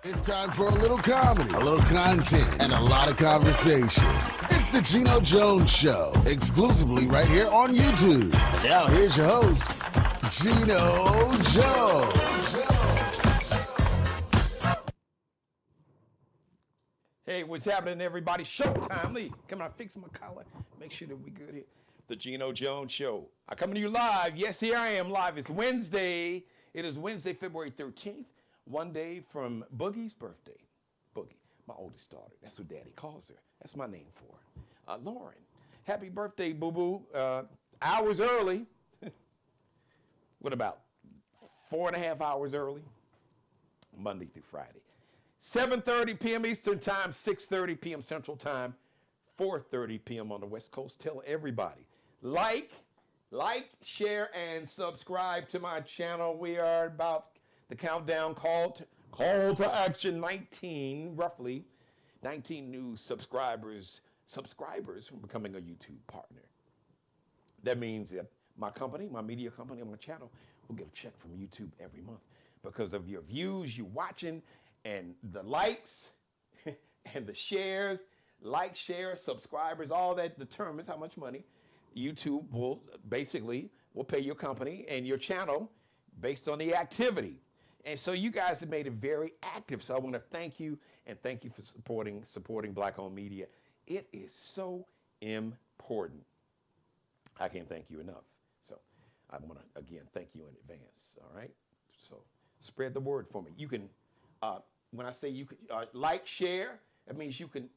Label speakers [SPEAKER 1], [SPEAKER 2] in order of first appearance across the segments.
[SPEAKER 1] It's time for a little comedy, a little content, and a lot of conversation. It's the Geno Jones Show, exclusively right here on YouTube. And now here's your host, Geno Jones.
[SPEAKER 2] Hey, what's happening, everybody? Showtime. Lee, come on, fix my collar. Make sure that we good here. The Geno Jones Show. I come to you live. Yes, here I am live. It's Wednesday. It is Wednesday, February 13th. One day from Boogie's birthday. Boogie, my oldest daughter. That's what Daddy calls her. That's my name for her. Lauren, happy birthday, boo-boo. Hours early. What about 4.5 hours early? Monday through Friday. 7:30 p.m. Eastern Time, 6:30 p.m. Central Time, 4:30 p.m. on the West Coast. Tell everybody. Like, share, and subscribe to my channel. We are about the countdown call to action, roughly 19 new subscribers from becoming a YouTube partner. That means that my company, my media company, and my channel will get a check from YouTube every month because of your views, you watching, and the likes and the shares, subscribers, all that determines how much money YouTube will pay your company and your channel based on the activity. And so you guys have made it very active. So I want to thank you and thank you for supporting Black-owned media. It is so important. I can't thank you enough. So I want to, again, thank you in advance. All right. So spread the word for me. You can, when I say you can share, that means you can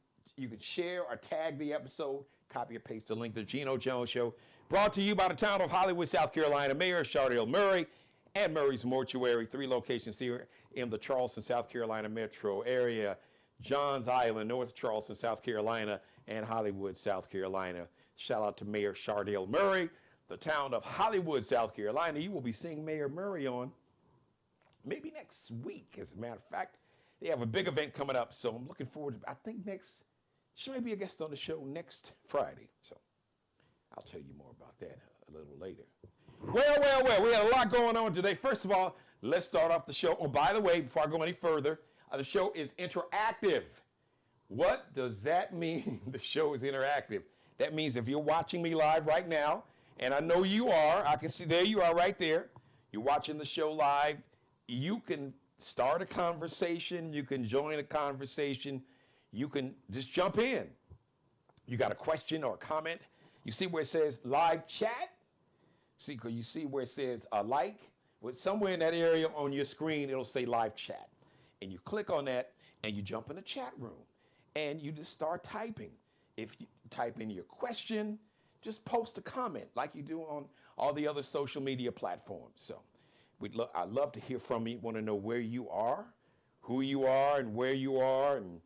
[SPEAKER 2] share or tag the episode, copy or paste the link to the Geno Jones Show, brought to you by the town of Hollywood, South Carolina, Mayor Shardell Murray, and Murray's Mortuary, 3 locations here in the Charleston, South Carolina metro area, Johns Island, North Charleston, South Carolina, and Hollywood, South Carolina. Shout out to Mayor Shardell Murray, the town of Hollywood, South Carolina. You will be seeing Mayor Murray on maybe next week, as a matter of fact. They have a big event coming up, so I'm looking forward to, I think she may be a guest on the show next Friday. So I'll tell you more about that a little later. Well, we had a lot going on today. First of all, let's start off the show. Oh, by the way, before I go any further, the show is interactive. What does that mean? The show is interactive. That means if you're watching me live right now, and I know you are, I can see there you are right there. You're watching the show live. You can start a conversation. You can join a conversation. You can just jump in. You got a question or a comment. You see where it says live chat? See, because you see where it says somewhere in that area on your screen, it'll say live chat. And you click on that and you jump in the chat room and you just start typing. If you type in your question, just post a comment like you do on all the other social media platforms. So I'd love to hear from you. Want to know where you are, who you are, and where you are. And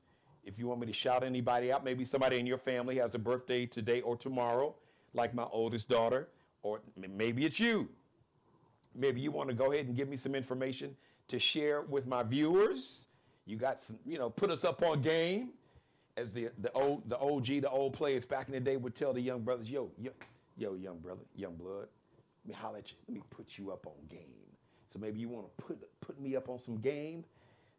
[SPEAKER 2] if you want me to shout anybody out, maybe somebody in your family has a birthday today or tomorrow, like my oldest daughter. Or maybe it's you. Maybe you want to go ahead and give me some information to share with my viewers. You got some, put us up on game, as the old players back in the day would tell the young brothers, yo, young brother, young blood, let me holler at you. Let me put you up on game. So maybe you want to put me up on some game,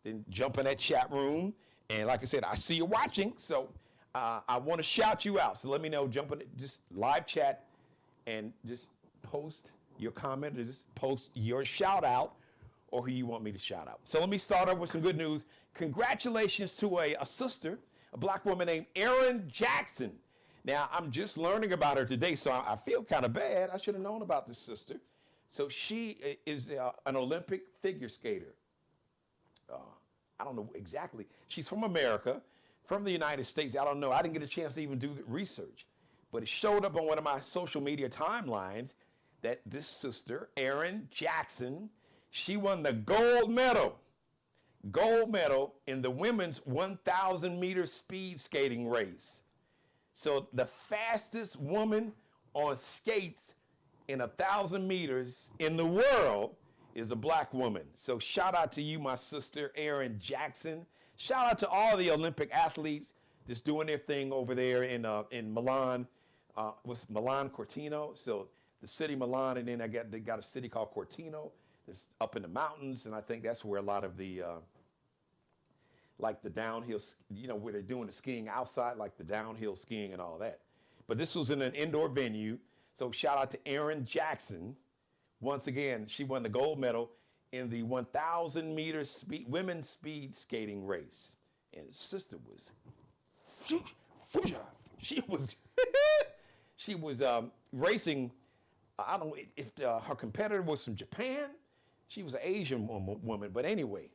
[SPEAKER 2] then jump in that chat room. And like I said, I see you watching, so I want to shout you out. So let me know, jump in, just live chat. And just post your comment or just post your shout out or who you want me to shout out. So let me start off with some good news. Congratulations to a sister, a Black woman named Erin Jackson. Now, I'm just learning about her today, so I feel kind of bad. I should have known about this sister. So she is an Olympic figure skater. I don't know exactly. She's from America, from the United States. I don't know. I didn't get a chance to even do the research. But it showed up on one of my social media timelines that this sister, Erin Jackson, she won the gold medal in the women's 1,000 meter speed skating race. So the fastest woman on skates in 1,000 meters in the world is a Black woman. So shout out to you, my sister, Erin Jackson. Shout out to all the Olympic athletes just doing their thing over there in Milan. Was Milan Cortino? So the city Milan, and then they got a city called Cortino that's up in the mountains, and I think that's where a lot of the like the downhill, where they're doing the skiing outside, like the downhill skiing and all that. But this was in an indoor venue. So shout out to Erin Jackson. Once again, she won the gold medal in the 1,000 meter women's speed skating race. And his sister was, she was, she was racing. I don't know if her competitor was from Japan. She was an Asian woman, but anyway,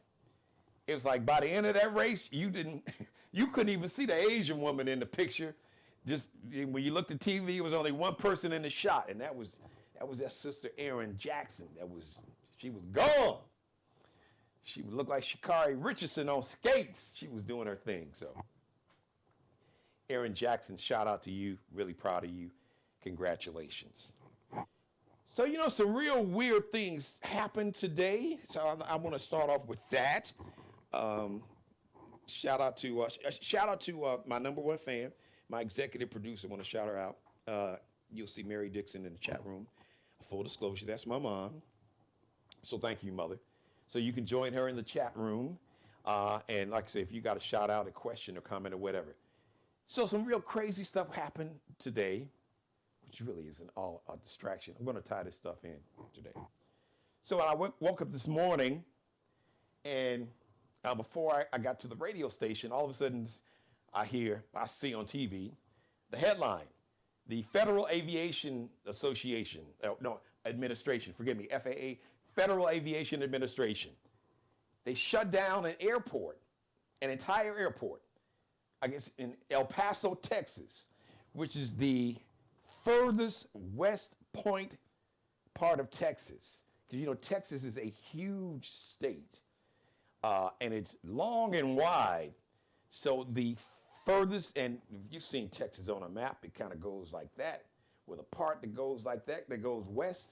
[SPEAKER 2] it was like by the end of that race, you couldn't even see the Asian woman in the picture. Just when you looked at TV, it was only one person in the shot, and that was that sister Erin Jackson. She was gone. She would look like Sha'Carri Richardson on skates. She was doing her thing. So, Erin Jackson, shout out to you. Really proud of you. Congratulations. So, some real weird things happened today. So I want to start off with that. Shout out to my number one fan, my executive producer. I want to shout her out. You'll see Mary Dixon in the chat room. Full disclosure, that's my mom. So thank you, Mother. So you can join her in the chat room. And like I said, if you got a shout out, a question, or comment, or whatever. So some real crazy stuff happened today, which really isn't all a distraction. I'm going to tie this stuff in today. So I woke up this morning, and before I got to the radio station, all of a sudden I see on TV the headline: the Federal Aviation Administration, forgive me, FAA, Federal Aviation Administration. They shut down an entire airport, I guess in El Paso, Texas, which is the furthest west point part of Texas. Because, Texas is a huge state, and it's long and wide. So the furthest, and if you've seen Texas on a map, it kind of goes like that, with a part that goes like that goes west.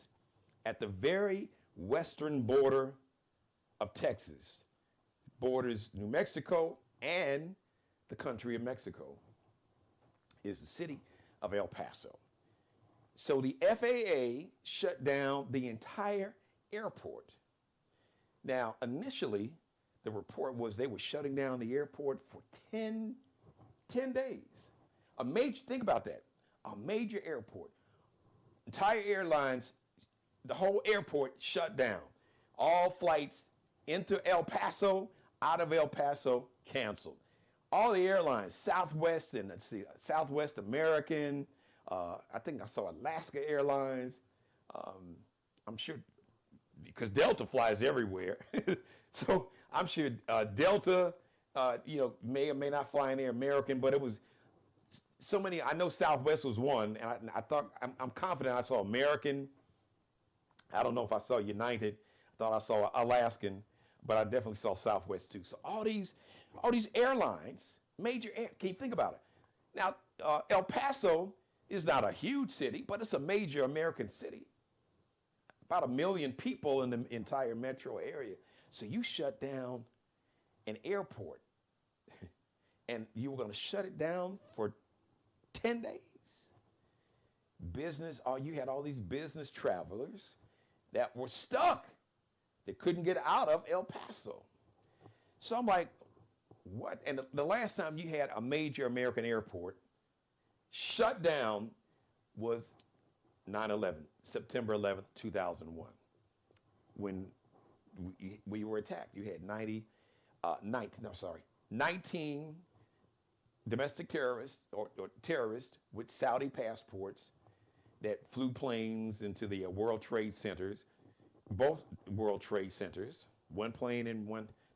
[SPEAKER 2] At the very western border of Texas, borders New Mexico and the country of Mexico, is the city of El Paso. So the FAA shut down the entire airport. Now, initially, the report was they were shutting down the airport for 10 days. Think about that. A major airport. Entire airlines, the whole airport shut down. All flights into El Paso, out of El Paso, canceled. All the airlines, Southwest and Southwest American, I think I saw Alaska Airlines. I'm sure, because Delta flies everywhere. So I'm sure Delta, may or may not fly in there, American, but it was so many. I know Southwest was one, and I'm confident I saw American. I don't know if I saw United. I thought I saw Alaskan, but I definitely saw Southwest too. So all these airlines, can you think about it? Now, El Paso is not a huge city, but it's a major American city. About 1 million people in the entire metro area. So you shut down an airport, and you were going to shut it down for 10 days. You had all these business travelers that were stuck. They couldn't get out of El Paso. So I'm like, what? And the last time you had a major American airport shut down was 9/11, September 11th, 2001, when we were attacked. You had 19 domestic terrorists or terrorists with Saudi passports that flew planes into the World Trade Centers, both World Trade Centers, one plane in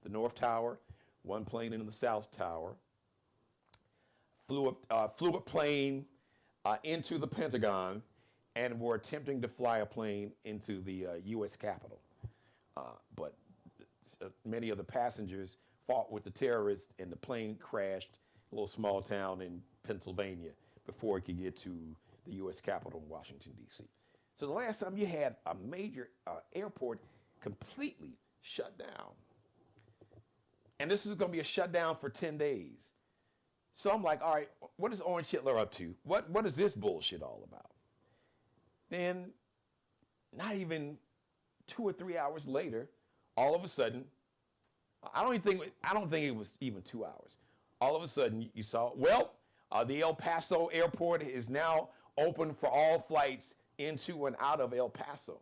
[SPEAKER 2] the North Tower, one plane in the South Tower, flew a plane into the Pentagon, and were attempting to fly a plane into the U.S. Capitol. But many of the passengers fought with the terrorists, and the plane crashed in a little small town in Pennsylvania before it could get to the U.S. Capitol in Washington, D.C. So the last time you had a major airport completely shut down. And this is going to be a shutdown for 10 days. So I'm like, all right, what is Orange Hitler up to? What is this bullshit all about? Then, not even 2 or 3 hours later, all of a sudden, I don't think it was even 2 hours. All of a sudden, you saw, the El Paso airport is now open for all flights into and out of El Paso.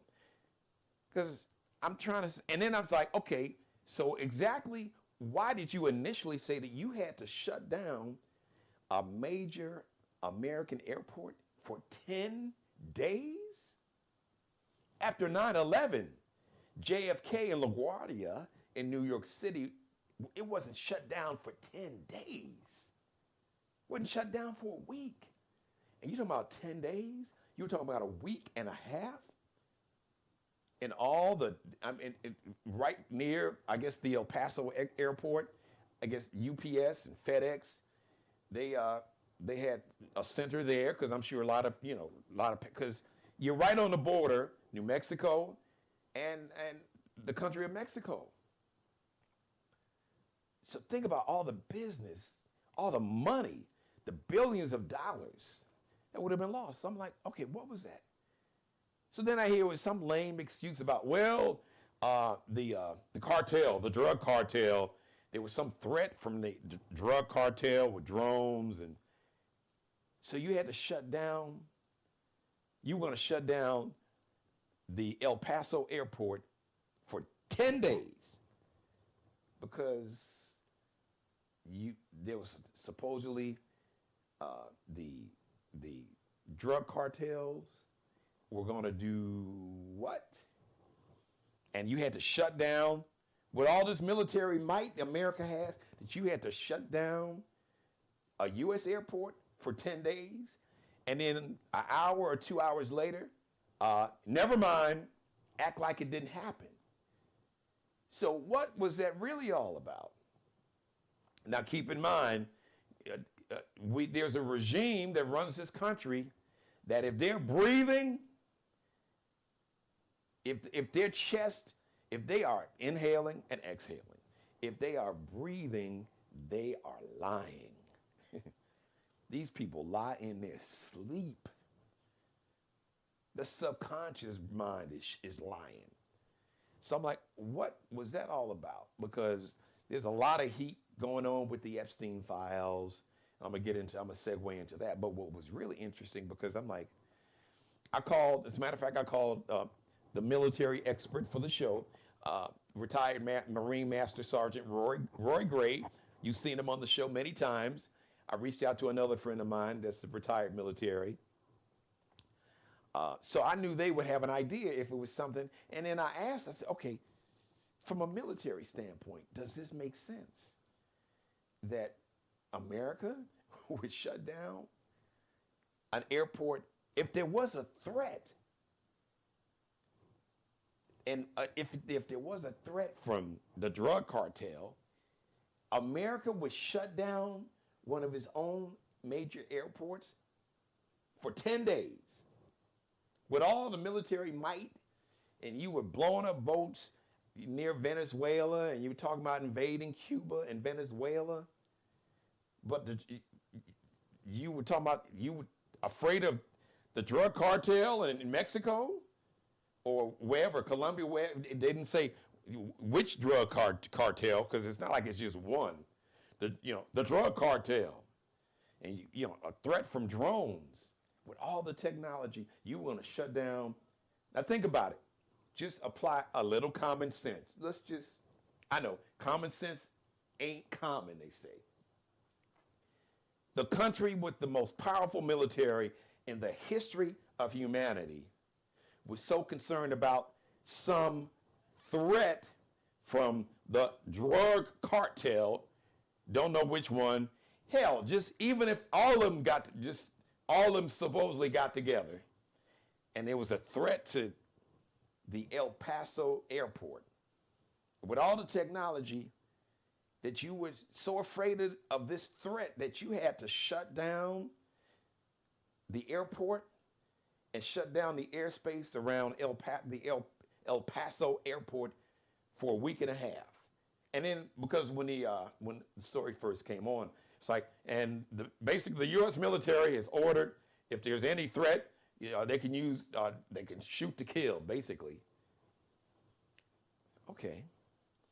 [SPEAKER 2] Because I'm trying to, and then I was like, okay, so exactly why did you initially say that you had to shut down a major American airport for 10 days? After 9/11, JFK and LaGuardia in New York City, it wasn't shut down for 10 days. It wasn't shut down for a week. And you're talking about 10 days? You're talking about a week and a half? And all the, right near, I guess, the El Paso airport, I guess UPS and FedEx, they had a center there because I'm sure because you're right on the border, New Mexico and the country of Mexico. So think about all the business, all the money, the billions of dollars that would have been lost. So I'm like, okay, what was that? So then I hear with some lame excuse about, the cartel, the drug cartel, there was some threat from the drug cartel with drones. And so you had to shut down, you were going to shut down the El Paso airport for 10 days because there was supposedly the drug cartels were going to do what? And you had to shut down, with all this military might America has, that you had to shut down a U.S. airport for 10 days, and then an hour or 2 hours later, never mind, act like it didn't happen. So what was that really all about? Now keep in mind, there's a regime that runs this country that if they're breathing, if their chest, if they are inhaling and exhaling, if they are breathing, they are lying. These people lie in their sleep. The subconscious mind is lying. So I'm like, what was that all about? Because there's a lot of heat going on with the Epstein files. I'm gonna segue into that. But what was really interesting, because I'm like, as a matter of fact, I called the military expert for the show, retired Marine Master Sergeant Roy Gray. You've seen him on the show many times. I reached out to another friend of mine that's a retired military. So I knew they would have an idea if it was something. And then I asked, I said, okay, from a military standpoint, does this make sense? That America would shut down an airport if there was a threat? And if there was a threat from the drug cartel, America would shut down one of its own major airports for 10 days with all the military might, and you were blowing up boats near Venezuela, and you were talking about invading Cuba and Venezuela, but you were talking about, you were afraid of the drug cartel in Mexico or wherever, Colombia, where it didn't say which drug cartel, because it's not like it's just one. The drug cartel, and a threat from drones. With all the technology, you want to shut down. Now think about it. Just apply a little common sense. I know, common sense ain't common, they say. The country with the most powerful military in the history of humanity was so concerned about some threat from the drug cartel, don't know which one. Hell, just even if all of them supposedly got together, and there was a threat to the El Paso airport, with all the technology, that you were so afraid of this threat that you had to shut down the airport and shut down the airspace around the El Paso airport for a week and a half. And then, because when the story first came on, it's like, and basically the U.S. military has ordered, if there's any threat, they can shoot to kill, basically. Okay,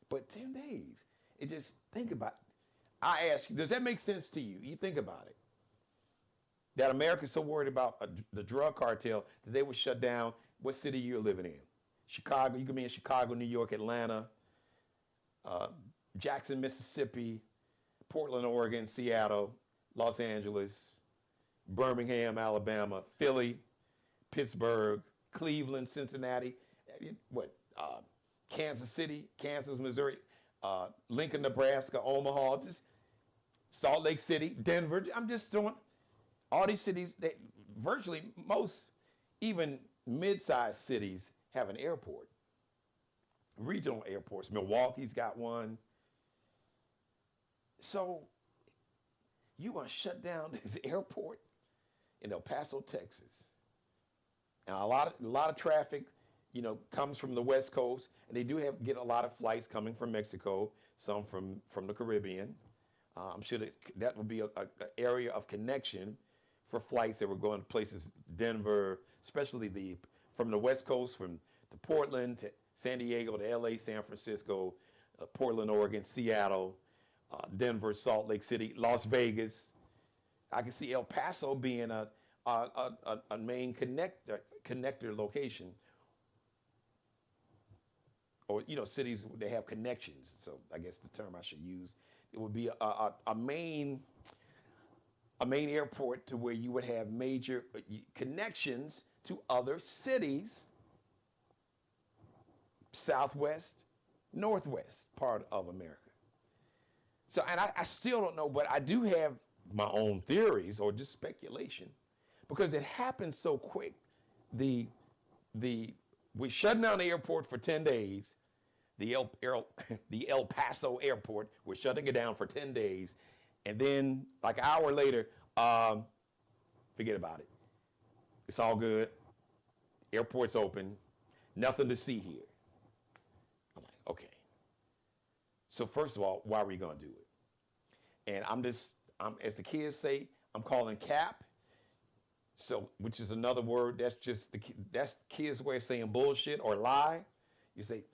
[SPEAKER 2] but 10 days. It just, think about it. I ask you, does that make sense to you? You think about it. That America's so worried about the drug cartel that they would shut down what city you're living in. Chicago, you can be in Chicago, New York, Atlanta, Jackson, Mississippi, Portland, Oregon, Seattle, Los Angeles, Birmingham, Alabama, Philly, Pittsburgh, Cleveland, Cincinnati, Kansas City, Kansas, Missouri, Lincoln, Nebraska, Omaha, just Salt Lake City, Denver. I'm just throwing all these cities. Virtually most, even mid-sized cities, have an airport. Regional airports. Milwaukee's got one. So you want to shut down this airport in El Paso, Texas, and a lot of traffic, comes from the West Coast, and they do get a lot of flights coming from Mexico, some from the Caribbean. I'm sure that would be an area of connection for flights that were going to places, Denver, especially from the West Coast, to Portland, to San Diego, to LA, San Francisco, Portland, Oregon, Seattle, Denver, Salt Lake City, Las Vegas. I can see El Paso being a main connector location, or cities they have connections. So I guess the term I should use, it would be a main airport to where you would have major connections to other cities, Southwest, Northwest part of America. So, and I still don't know, but I do have my own theories or just speculation, because it happened so quick. We shut down the airport for 10 days. The El Paso airport, we're shutting it down for 10 days. And then like an hour later, forget about it. It's all good. Airport's open. Nothing to see here. I'm like, okay. So first of all, why were you going to do it? And I'm as the kids say, I'm calling cap. So, which is another word, that's kids' way of saying bullshit or lie. You say,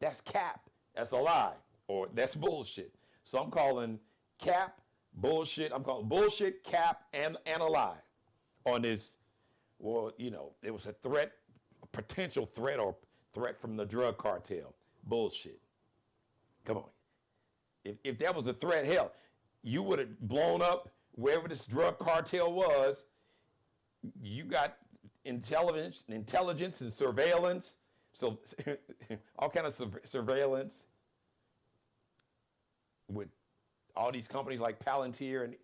[SPEAKER 2] that's cap, that's a lie, or that's bullshit. So I'm calling cap, bullshit. I'm calling bullshit, cap, and a lie on this. Well, it was a threat, a potential threat or threat from the drug cartel. Bullshit. Come on. If that was a threat, hell, you would have blown up wherever this drug cartel was. You got intelligence and surveillance. So all kind of surveillance with all these companies like Palantir and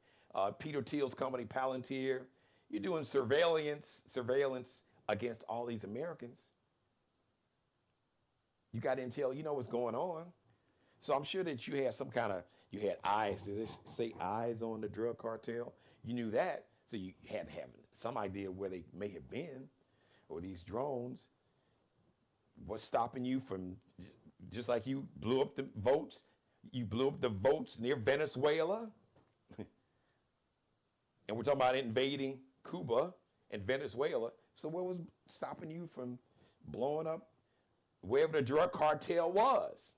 [SPEAKER 2] Peter Thiel's company Palantir. You're doing surveillance against all these Americans. You got intel, you know what's going on. So I'm sure that you had you had eyes, does this say eyes on the drug cartel? You knew that, so you had to have some idea where they may have been, or these drones. What's stopping you from, just like you blew up the votes near Venezuela? And we're talking about invading Cuba and Venezuela. So what was stopping you from blowing up wherever the drug cartel was?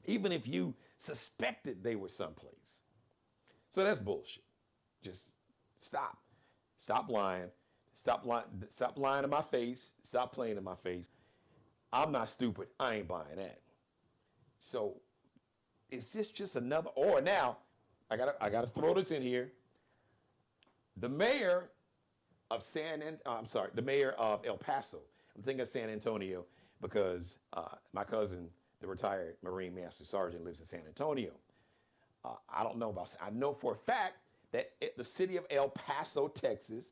[SPEAKER 2] Even if you suspected they were someplace. So that's bullshit. Just stop. Stop lying. Stop lying in my face. Stop playing in my face. I'm not stupid. I ain't buying that. So is this just another, or now, I gotta throw this in here. The mayor of the mayor of El Paso. I'm thinking of San Antonio because my cousin, the retired Marine Master Sergeant, lives in San Antonio. I don't know I know for a fact that the city of El Paso, Texas,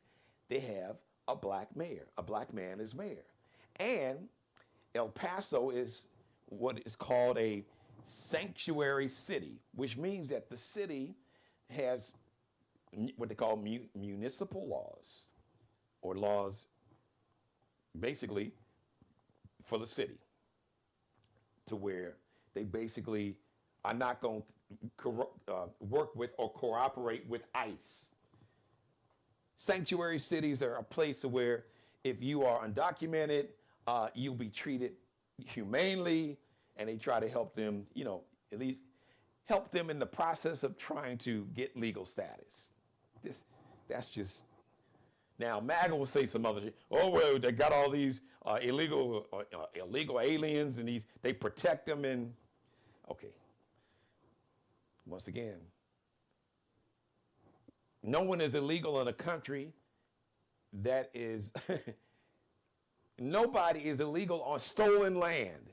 [SPEAKER 2] they have a black mayor. A black man is mayor. And El Paso is what is called a sanctuary city, which means that the city has what they call municipal laws, or laws basically for the city, to where they basically are not going to work with or cooperate with ICE. Sanctuary cities are a place where if you are undocumented, you'll be treated humanely, and they try to help them, at least help them in the process of trying to get legal status. That's just, now MAGA will say some other shit. Oh, well, they got all these illegal aliens and they protect them and, okay. Once again, no one is illegal in a country that is, nobody is illegal on stolen land.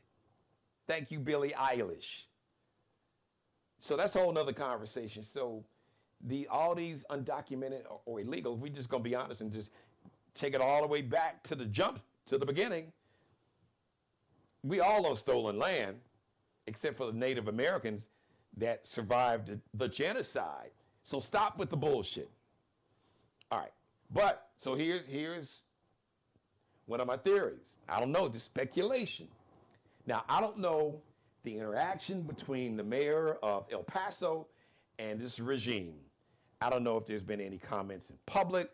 [SPEAKER 2] Thank you, Billie Eilish. So that's a whole nother conversation. So all these undocumented or illegal, we're just gonna be honest and just take it all the way back to the jump, to the beginning. We all on stolen land, except for the Native Americans that survived the genocide. So stop with the bullshit. All right, but so here's one of my theories. I don't know, just speculation. Now, I don't know the interaction between the mayor of El Paso and this regime. I don't know if there's been any comments in public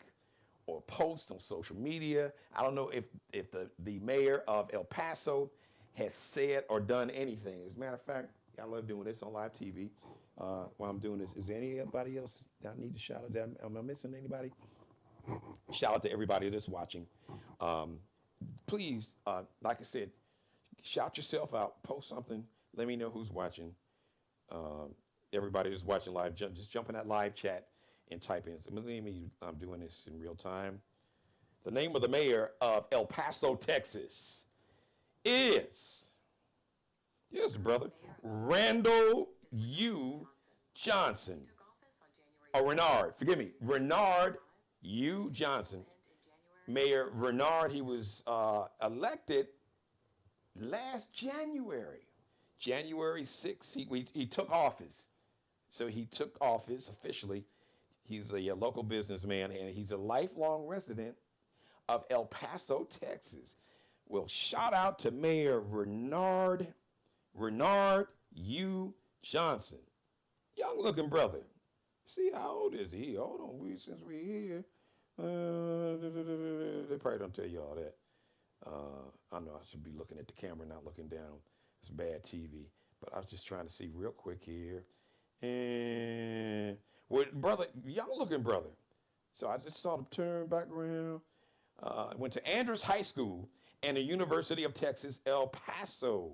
[SPEAKER 2] or posts on social media. I don't know if the mayor of El Paso has said or done anything. As a matter of fact, I love doing this on live TV while I'm doing this. Is there anybody else that I need to shout out? Am I missing anybody? Shout out to everybody that's watching. Please, like I said, shout yourself out, post something, let me know who's watching. Everybody that's watching live, just jump in that live chat and type in. So believe me, I'm doing this in real time. The name of the mayor of El Paso, Texas is, yes, brother, Randall U. Johnson. Oh, Renard, forgive me, Renard U. Johnson. Mayor Renard, he was elected last January. January 6th, he took office. So he took office officially. He's a local businessman, and he's a lifelong resident of El Paso, Texas. Well, shout out to Mayor Renard U. Johnson. Young looking brother. See, how old is he? Hold on, since we're here. They probably don't tell you all that. I know I should be looking at the camera, not looking down. It's bad TV. But I was just trying to see real quick here. And, well, brother, young looking brother. So I just saw the turn background. Went to Andrews High School and the University of Texas, El Paso.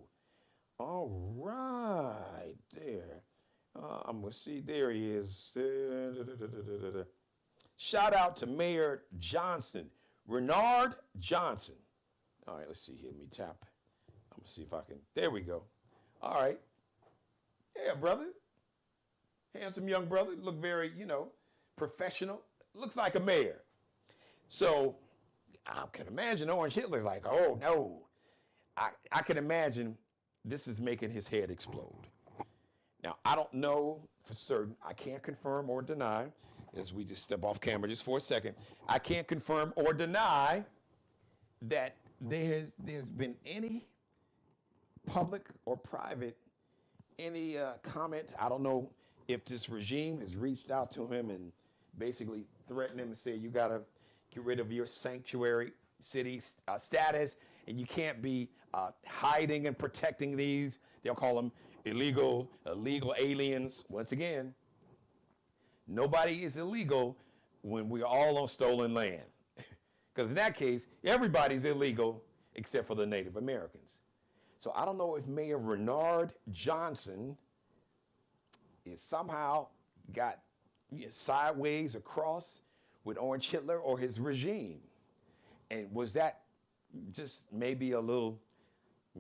[SPEAKER 2] All right, there. I'm going to see, there he is. Shout out to Mayor Johnson, Renard Johnson. All right, let's see here. Let me tap. I'm going to see if I can. There we go. All right. Yeah, brother. Handsome young brother. Look very, professional. Looks like a mayor. So I can imagine Orange Hitler's like, oh, no. I can imagine this is making his head explode. Now, I don't know for certain. I can't confirm or deny, as we just step off camera just for a second. I can't confirm or deny that there's been any public or private, any comment. I don't know if this regime has reached out to him and basically threatened him and said, you got to get rid of your sanctuary city status, and you can't be hiding and protecting these. They'll call them illegal aliens. Once again, nobody is illegal when we're all on stolen land. Because in that case, everybody's illegal except for the Native Americans. So I don't know if Mayor Renard Johnson is somehow got sideways across with Orange Hitler or his regime. And was that just maybe a little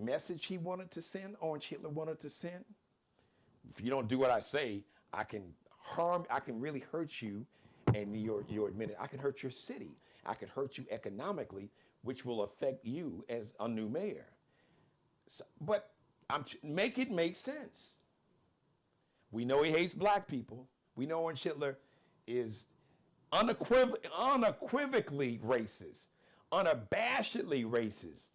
[SPEAKER 2] message he wanted to send, Orange Hitler wanted to send? If you don't do what I say, I can really hurt you, and you're admitted. I can hurt your city. I can hurt you economically, which will affect you as a new mayor. So, but make it make sense. We know he hates black people. We know Orange Hitler is unequivocally racist, unabashedly racist,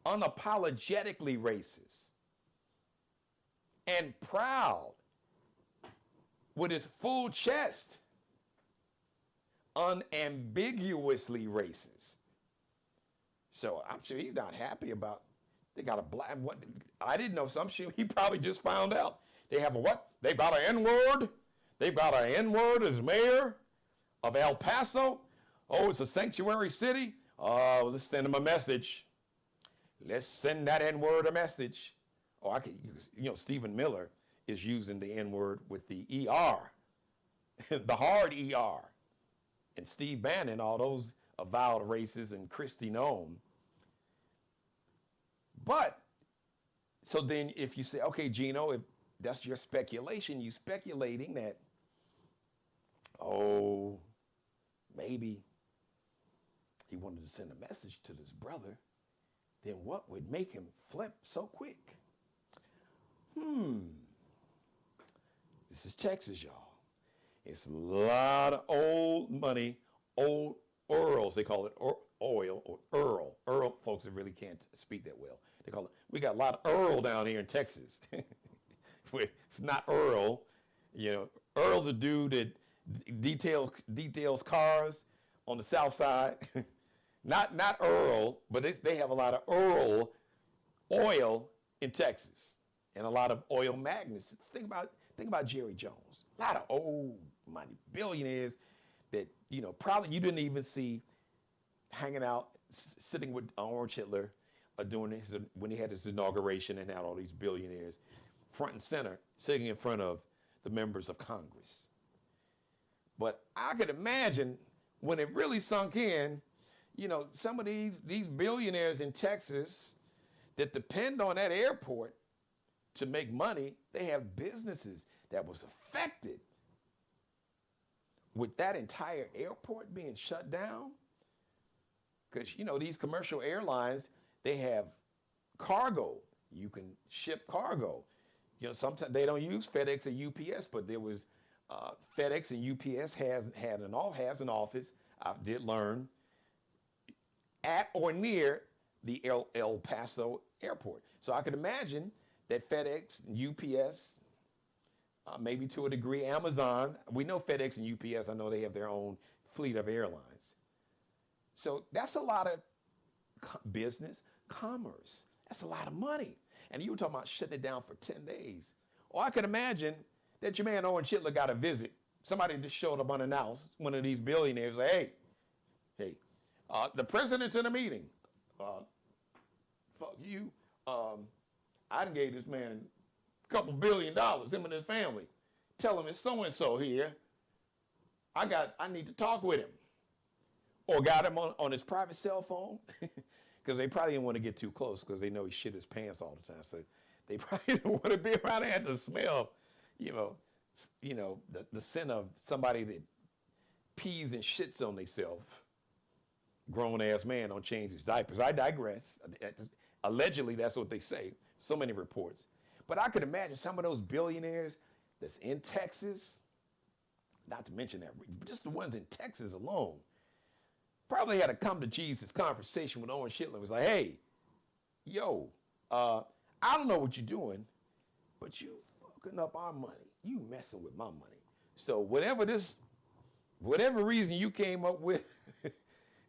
[SPEAKER 2] unapologetically racist, and proud with his full chest, unambiguously racist. So I'm sure he's not happy about, they got a black, what, I didn't know, so I'm sure he probably just found out They have a what? They brought an N-word. They brought an N-word as mayor of El Paso. Oh, it's a sanctuary city. Oh, let's send them a message. Let's send that N-word a message. Oh, Stephen Miller is using the N-word with the ER, the hard ER. And Steve Bannon, all those avowed racists, and Kristi Noem. But, so then if you say, okay, Geno, if that's your speculation, you speculating that, oh, maybe he wanted to send a message to this brother, then what would make him flip so quick? This is Texas, y'all. It's a lot of old money, old earls. They call it oil or Earl. Earl folks that really can't speak that well. They call it, we got a lot of Earl down here in Texas. It's not Earl. You know, Earl's a dude that details cars on the south side. not Earl, but they have a lot of Earl oil in Texas and a lot of oil magnates. Think about Jerry Jones. A lot of old money billionaires that, you know, probably you didn't even see hanging out, sitting with Orange Hitler when he had his inauguration and had all these billionaires front and center, sitting in front of the members of Congress. But I could imagine when it really sunk in, you know, some of these billionaires in Texas that depend on that airport to make money, they have businesses that was affected with that entire airport being shut down. Because, you know, these commercial airlines, they have cargo. You can ship cargo. You know, sometimes they don't use FedEx or UPS, but there was FedEx and UPS has an office, I did learn, at or near the El Paso airport. So I could imagine that FedEx and UPS, maybe to a degree Amazon, we know FedEx and UPS, I know they have their own fleet of airlines. So that's a lot of business, commerce. That's a lot of money. And you were talking about shutting it down for 10 days. Or I could imagine that your man Orange Hitler got a visit. Somebody just showed up unannounced, one of these billionaires, like, hey, the president's in a meeting. Fuck you. I done gave this man a couple $1 billion, him and his family. Tell him it's so-and-so here. I need to talk with him. Or got him on his private cell phone. Because they probably didn't want to get too close because they know he shit his pants all the time. So they probably didn't want to be around and have to smell, the scent of somebody that pees and shits on themselves. Grown-ass man don't change his diapers. I digress. Allegedly, that's what they say. So many reports. But I could imagine some of those billionaires that's in Texas, not to mention that, just the ones in Texas alone, probably had a come to Jesus conversation with Orange Hitler. It was like, hey, yo, I don't know what you're doing, but you fucking up our money. You messing with my money. So whatever reason you came up with,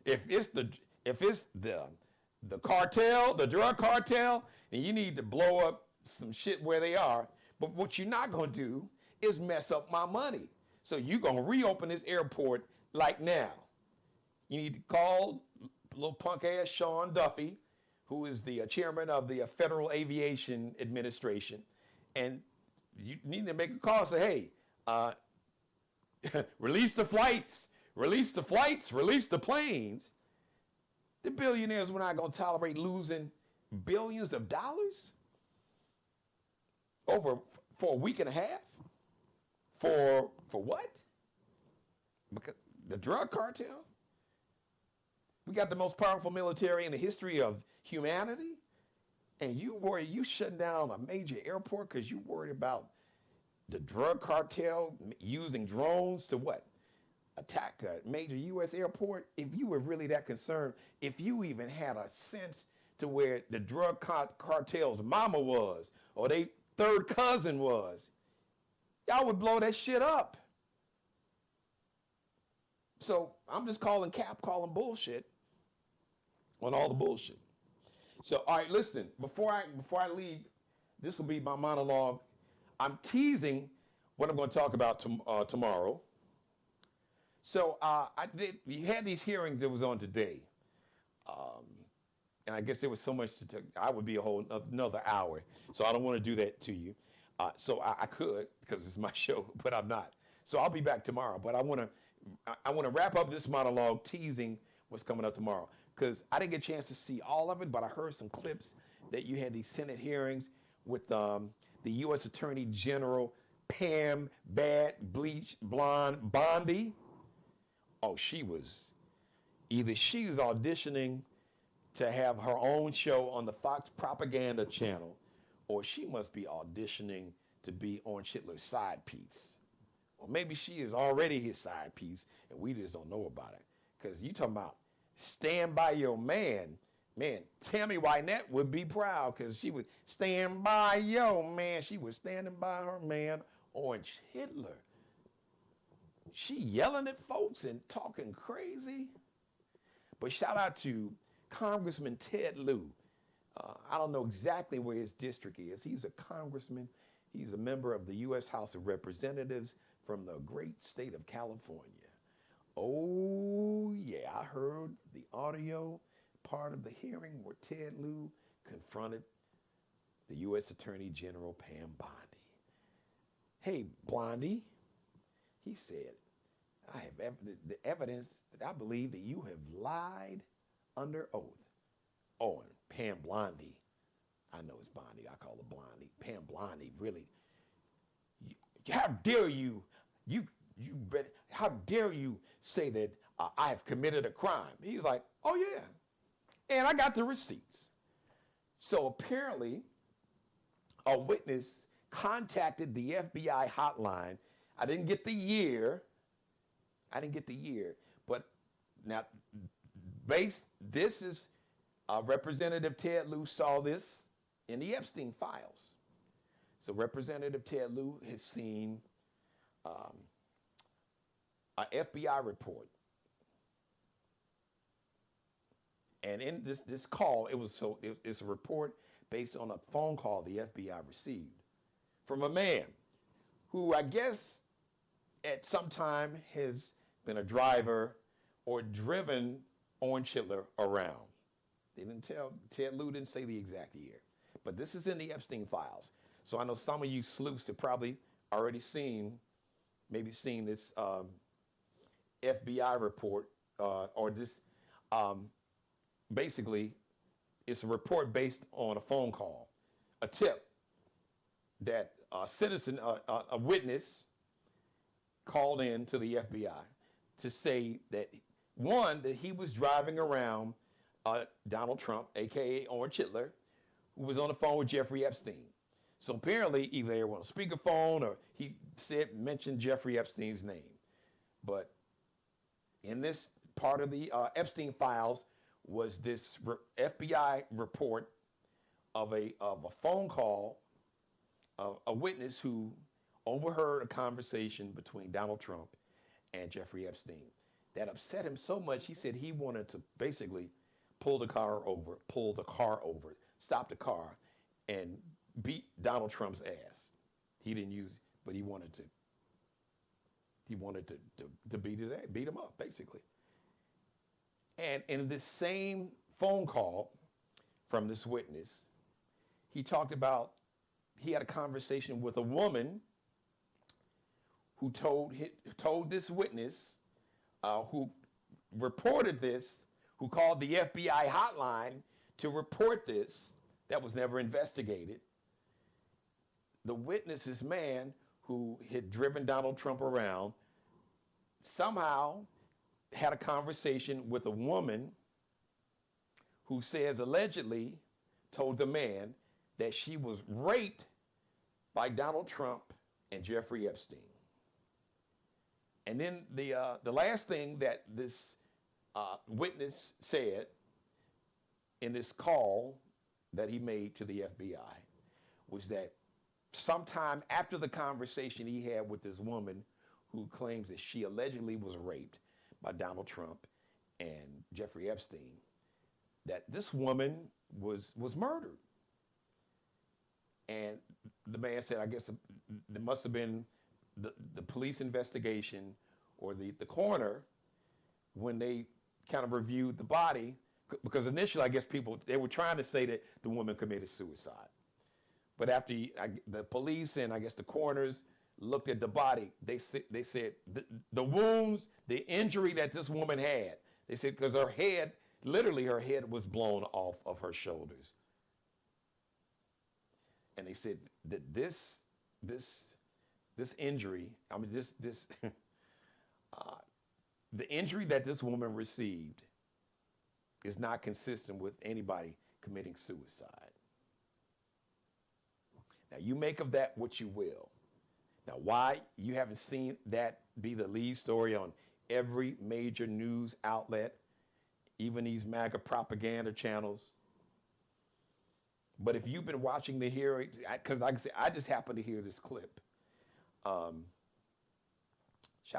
[SPEAKER 2] if it's the cartel, the drug cartel, and you need to blow up some shit where they are, but what you're not gonna do is mess up my money. So you're gonna reopen this airport like now. You need to call little punk ass Sean Duffy, who is the chairman of the Federal Aviation Administration, and you need to make a call and say, hey, release the flights, release the planes. The billionaires were not going to tolerate losing billions of dollars for a week and a half. For what? Because the drug cartel. We got the most powerful military in the history of humanity, and you shutting down a major airport because you worried about the drug cartel using drones to what? Attack a major U.S. airport? If you were really that concerned, if you even had a sense to where the drug cartel's mama was, or they third cousin was, y'all would blow that shit up. So I'm just calling bullshit on all the bullshit. So, all right, listen, before I leave, this will be my monologue. I'm teasing what I'm going to talk about tomorrow. So you had these hearings that was on today. Um, and I guess there was so much to talk. I would be a whole another hour. So I don't want to do that to you. So I could, because it's my show, but I'm not. So I'll be back tomorrow. But I want to wrap up this monologue teasing what's coming up tomorrow, because I didn't get a chance to see all of it, but I heard some clips that you had these Senate hearings with the U.S. Attorney General Pam Bad Bleach Blonde Bondi. Oh, she was auditioning to have her own show on the Fox Propaganda channel, or she must be auditioning to be Orange Hitler's side piece. Or maybe she is already his side piece and we just don't know about it. Because you talking about stand by your man. Man, Tammy Wynette would be proud because she would stand by your man. She was standing by her man, Orange Hitler. She yelling at folks and talking crazy. But shout out to Congressman Ted Lieu. I don't know exactly where his district is. He's a congressman. He's a member of the U.S. House of Representatives from the great state of California. Oh, yeah, I heard the audio part of the hearing where Ted Lieu confronted the U.S. Attorney General Pam Bondi. Hey, Blondie, he said, I have the evidence that I believe that you have lied under oath. Oh, and Pam Blondie, I know it's Bondi, I call her Blondie. Pam Blondie, really, how dare you, how dare you say that I have committed a crime? He's like, oh yeah, and I got the receipts. So apparently, a witness contacted the FBI hotline. I didn't get the year, but now, this is Representative Ted Lieu saw this in the Epstein files. So Representative Ted Lieu has seen an FBI report. And in this call, it's a report based on a phone call the FBI received from a man who I guess at some time has been a driver or driven Orange Hitler around. They didn't tell, Ted Lieu didn't say the exact year, but this is in the Epstein files. So I know some of you sleuths have probably already seen this FBI report, or this, basically, it's a report based on a phone call, a tip that a citizen, a witness called in to the FBI to say that, one, that he was driving around Donald Trump, AKA Orange Hitler, who was on the phone with Jeffrey Epstein. So apparently either they were on a speakerphone or he mentioned Jeffrey Epstein's name. But in this part of the Epstein files was this FBI report of a phone call of a witness who overheard a conversation between Donald Trump and Jeffrey Epstein. That upset him so much, he said he wanted to basically pull the car over, stop the car, and beat Donald Trump's ass. He didn't use it, but he wanted to beat him up, basically. And in this same phone call from this witness, he talked about, he had a conversation with a woman who told this witness, who reported this, who called the FBI hotline to report this, that was never investigated. The witness's man who had driven Donald Trump around somehow had a conversation with a woman who says allegedly told the man that she was raped by Donald Trump and Jeffrey Epstein. And then the last thing that this witness said in this call that he made to the FBI was that sometime after the conversation he had with this woman who claims that she allegedly was raped by Donald Trump and Jeffrey Epstein, that this woman was murdered. And the man said, I guess there must have been the police investigation or the coroner when they kind of reviewed the body, because initially I guess they were trying to say that the woman committed suicide. But after the police and I guess the coroners looked at the body, they said the wounds, the injury that this woman had, they said because her head, literally her head was blown off of her shoulders. And they said that this injury, I mean this the injury that this woman received is not consistent with anybody committing suicide. Now you make of that what you will. Now why you haven't seen that be the lead story on every major news outlet, even these MAGA propaganda channels. But if you've been watching the hearing, because like I said, I just happened to hear this clip. Shout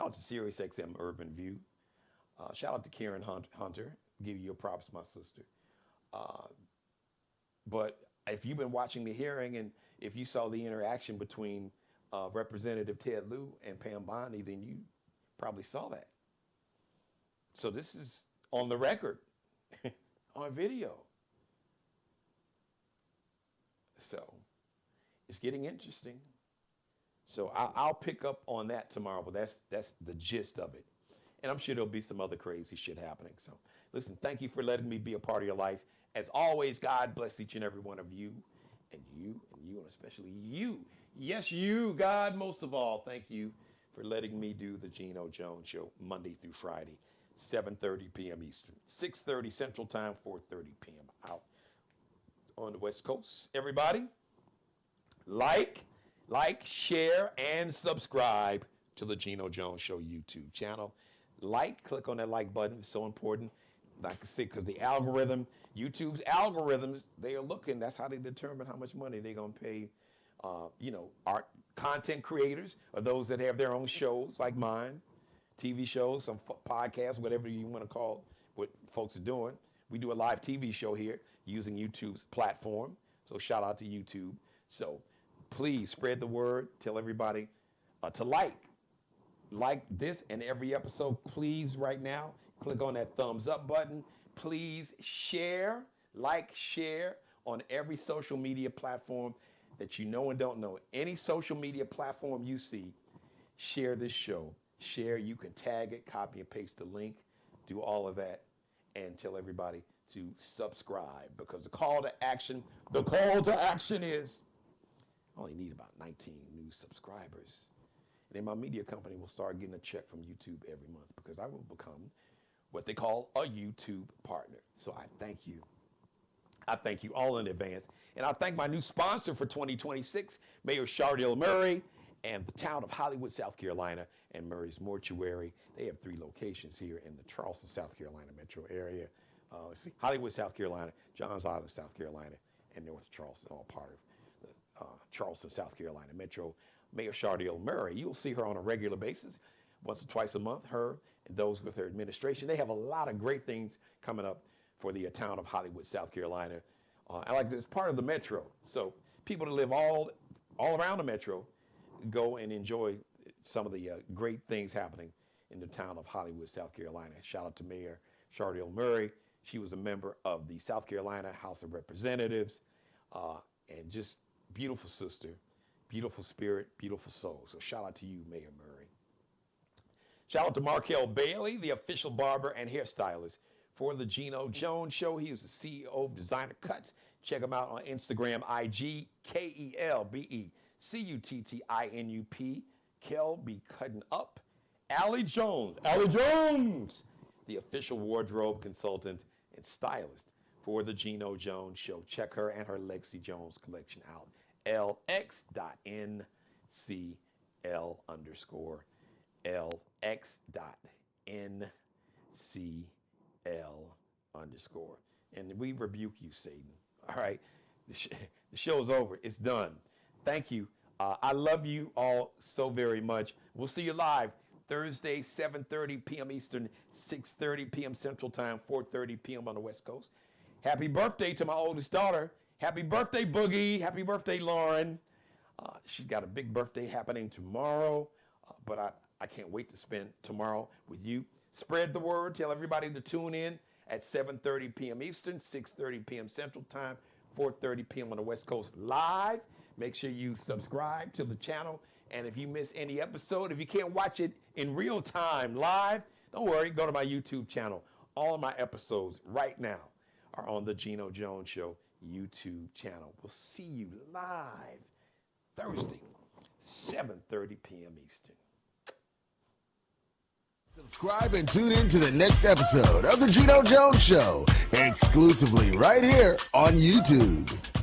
[SPEAKER 2] out to SiriusXM Urban View. Shout out to Karen Hunter. Give you your props, my sister. But if you've been watching the hearing and if you saw the interaction between Representative Ted Lieu and Pam Bondi, then you probably saw that. So this is on the record, on video. So it's getting interesting. So I'll pick up on that tomorrow, but that's the gist of it. And I'm sure there'll be some other crazy shit happening. So listen, thank you for letting me be a part of your life. As always, God bless each and every one of you, and especially you. Yes, you, God, most of all. Thank you for letting me do the Geno Jones Show Monday through Friday, 7:30 p.m. Eastern, 6:30 Central Time, 4:30 p.m. out on the West Coast. Everybody, like, share, and subscribe to the Geno Jones Show YouTube channel. Click on that like button. It's so important. Like I said, because the algorithm, YouTube's algorithms, they are looking. That's how they determine how much money they're going to pay, art content creators or those that have their own shows like mine, TV shows, some podcasts, whatever you want to call what folks are doing. We do a live TV show here using YouTube's platform. So shout out to YouTube. So please spread the word. Tell everybody to like this and every episode. Please, right now, click on that thumbs up button. Please share on every social media platform that you know and don't know. Any social media platform you see, share this show. Share, you can tag it, copy and paste the link, do all of that, and tell everybody to subscribe, because the call to action is, I only need about 19 new subscribers. And then my media company will start getting a check from YouTube every month, because I will become what they call a YouTube partner. So I thank you. I thank you all in advance. And I thank my new sponsor for 2026, Mayor Shardell Murray, and the town of Hollywood, South Carolina, and Murray's Mortuary. They have 3 locations here in the Charleston, South Carolina metro area. Let's see, Hollywood, South Carolina, Johns Island, South Carolina, and North Charleston, all part of the Charleston, South Carolina metro. Mayor Shardell Murray, you'll see her on a regular basis, once or twice a month, her and those with her administration. They have a lot of great things coming up for the town of Hollywood, South Carolina. I like this, part of the metro. So people that live all around the metro go and enjoy some of the great things happening in the town of Hollywood, South Carolina. Shout out to Mayor Shardell Murray. She was a member of the South Carolina House of Representatives, and just beautiful sister, beautiful spirit, beautiful soul. So shout out to you, Mayor Murray. Shout out to Markel Bailey, the official barber and hairstylist for the Geno Jones Show. He is the CEO of Designer Cuts. Check him out on Instagram, IG, KELBECUTTINUP. Kel be cutting up. Allie Jones, the official wardrobe consultant and stylist for the Geno Jones Show. Check her and her Lexi Jones collection out. LX.NCL_. LX.NCL_. And we rebuke you, Satan. All right. The show's over. It's done. Thank you. I love you all so very much. We'll see you live Thursday, 7:30 p.m. Eastern, 6:30 p.m. Central Time, 4:30 p.m. on the West Coast. Happy birthday to my oldest daughter, Happy birthday, Boogie. Happy birthday, Lauren. She's got a big birthday happening tomorrow, but I can't wait to spend tomorrow with you. Spread the word. Tell everybody to tune in at 7:30 p.m. Eastern, 6:30 p.m. Central Time, 4:30 p.m. on the West Coast live. Make sure you subscribe to the channel. And if you miss any episode, if you can't watch it in real time live, don't worry. Go to my YouTube channel. All of my episodes right now are on the Geno Jones Show YouTube channel. We'll see you live Thursday, 7:30 p.m. Eastern.
[SPEAKER 1] Subscribe and tune in to the next episode of the Geno Jones Show, exclusively right here on YouTube.